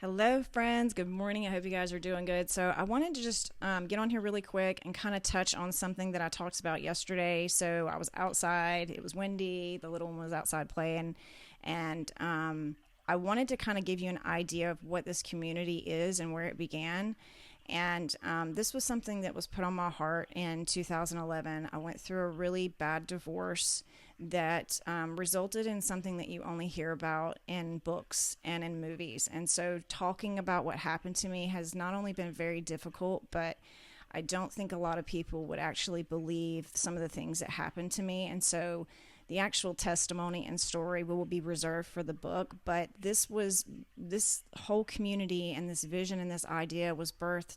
Hello, friends. Good morning. I hope you guys are doing good. So, I wanted to just get on here really quick and kind of touch on something that I talked about yesterday. So, I was outside, it was windy, the little one was outside playing, and I wanted to kind of give you an idea of what this community is and where it began. And this was something that was put on my heart in 2011. I went through a really bad divorce that resulted in something that you only hear about in books and in movies. And so, talking about what happened to me has not only been very difficult, but I don't think a lot of people would actually believe some of the things that happened to me. And so, the actual testimony and story will be reserved for the book, but this whole community and this vision and this idea was birthed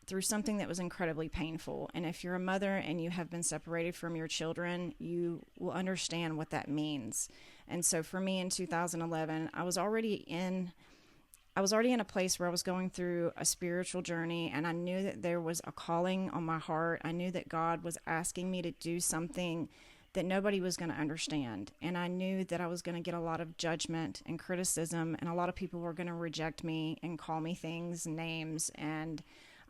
through something that was incredibly painful. And if you're a mother and you have been separated from your children, you will understand what that means. And so for me in 2011, I was already in a place where I was going through a spiritual journey, and I knew that there was a calling on my heart. I knew that God was asking me to do something that nobody was going to understand. And I knew that I was going to get a lot of judgment and criticism, and a lot of people were going to reject me and call me things, names, and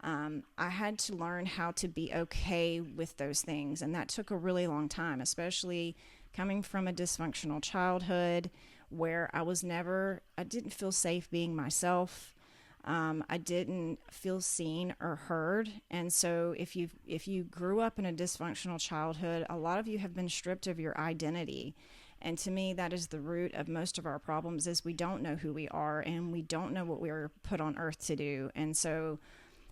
I had to learn how to be okay with those things. And that took a really long time, especially coming from a dysfunctional childhood where I didn't feel safe being myself. I didn't feel seen or heard. And so if you grew up in a dysfunctional childhood, a lot of you have been stripped of your identity. And to me, that is the root of most of our problems is we don't know who we are and we don't know what we were put on earth to do. And so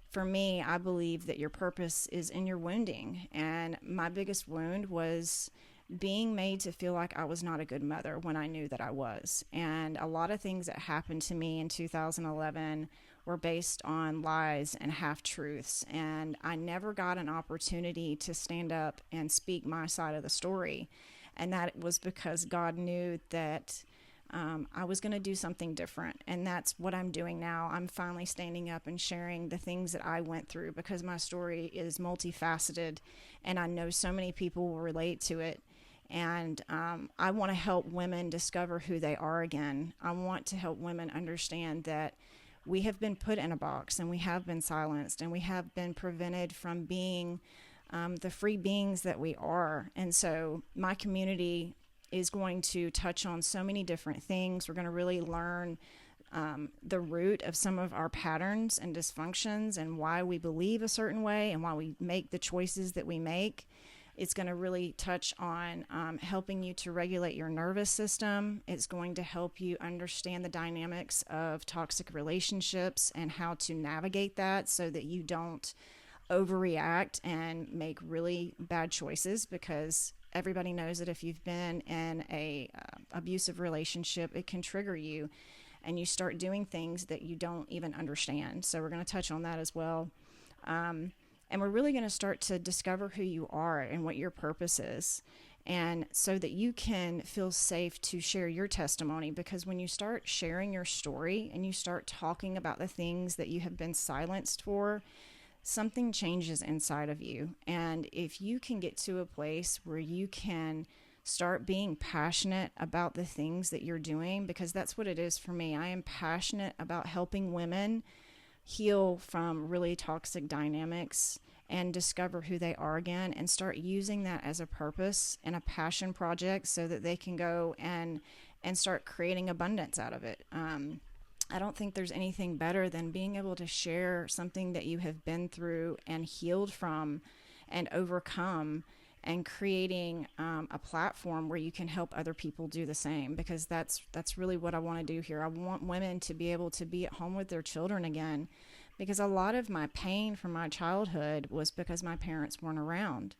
for me, I believe that your purpose is in your wounding. And my biggest wound was being made to feel like I was not a good mother when I knew that I was. And a lot of things that happened to me in 2011 were based on lies and half truths. And I never got an opportunity to stand up and speak my side of the story. And that was because God knew that I was going to do something different. And that's what I'm doing now. I'm finally standing up and sharing the things that I went through because my story is multifaceted and I know so many people will relate to it. And I want to help women discover who they are again. I want to help women understand that we have been put in a box and we have been silenced and we have been prevented from being the free beings that we are. And so my community is going to touch on so many different things. We're going to really learn the root of some of our patterns and dysfunctions and why we believe a certain way and why we make the choices that we make. It's going to really touch on helping you to regulate your nervous system. It's going to help you understand the dynamics of toxic relationships and how to navigate that so that you don't overreact and make really bad choices because everybody knows that if you've been in a abusive relationship, it can trigger you and you start doing things that you don't even understand. So we're going to touch on that as well. And we're really going to start to discover who you are and what your purpose is. And so that you can feel safe to share your testimony, because when you start sharing your story and you start talking about the things that you have been silenced for, something changes inside of you. And if you can get to a place where you can start being passionate about the things that you're doing, because that's what it is for me. I am passionate about helping women heal from really toxic dynamics and discover who they are again and start using that as a purpose and a passion project so that they can go and start creating abundance out of it. I don't think there's anything better than being able to share something that you have been through and healed from and overcome, and creating a platform where you can help other people do the same, because that's really what I want to do here. I want women to be able to be at home with their children again, because a lot of my pain from my childhood was because my parents weren't around,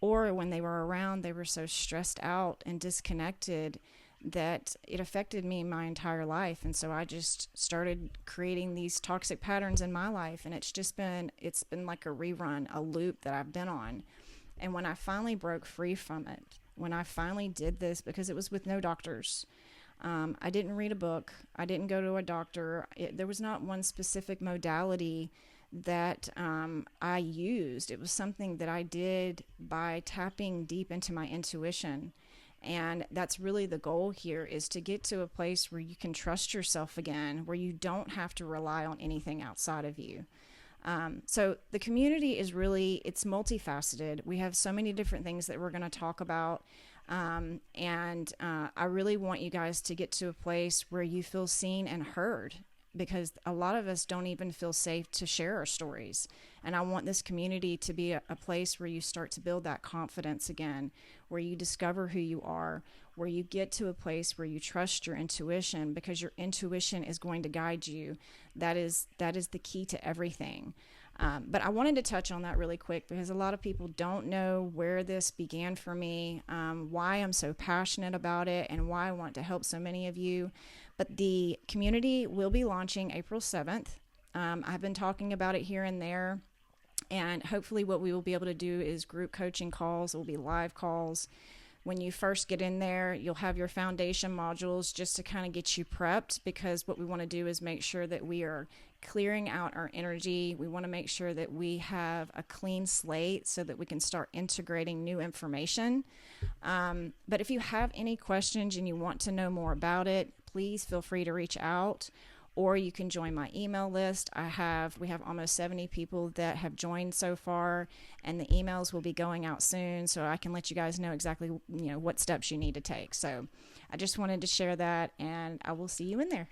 or when they were around they were so stressed out and disconnected that it affected me my entire life. And so I just started creating these toxic patterns in my life, and it's been like a rerun, a loop that I've been on. And when I finally broke free from it, when I finally did this, because it was with no doctors, I didn't read a book, I didn't go to a doctor. There was not one specific modality that I used. It was something that I did by tapping deep into my intuition And that's really the goal here, is to get to a place where you can trust yourself again, where you don't have to rely on anything outside of you. So the community is really, it's multifaceted. We have so many different things that we're going to talk about. I really want you guys to get to a place where you feel seen and heard, because a lot of us don't even feel safe to share our stories. And I want this community to be a place where you start to build that confidence again, where you discover who you are, where you get to a place where you trust your intuition, because your intuition is going to guide you. That is the key to everything. But I wanted to touch on that really quick, because a lot of people don't know where this began for me, why I'm so passionate about it, and why I want to help so many of you. But the community will be launching April 7th. I've been talking about it here and there, and hopefully what we will be able to do is group coaching calls. It will be live calls. When you first get in there, you'll have your foundation modules just to kind of get you prepped, because what we want to do is make sure that we are clearing out our energy. We want to make sure that we have a clean slate so that we can start integrating new information. But if you have any questions and you want to know more about it, please feel free to reach out, or you can join my email list. We have almost 70 people that have joined so far, and the emails will be going out soon, so I can let you guys know exactly what steps you need to take. So I just wanted to share that, and I will see you in there.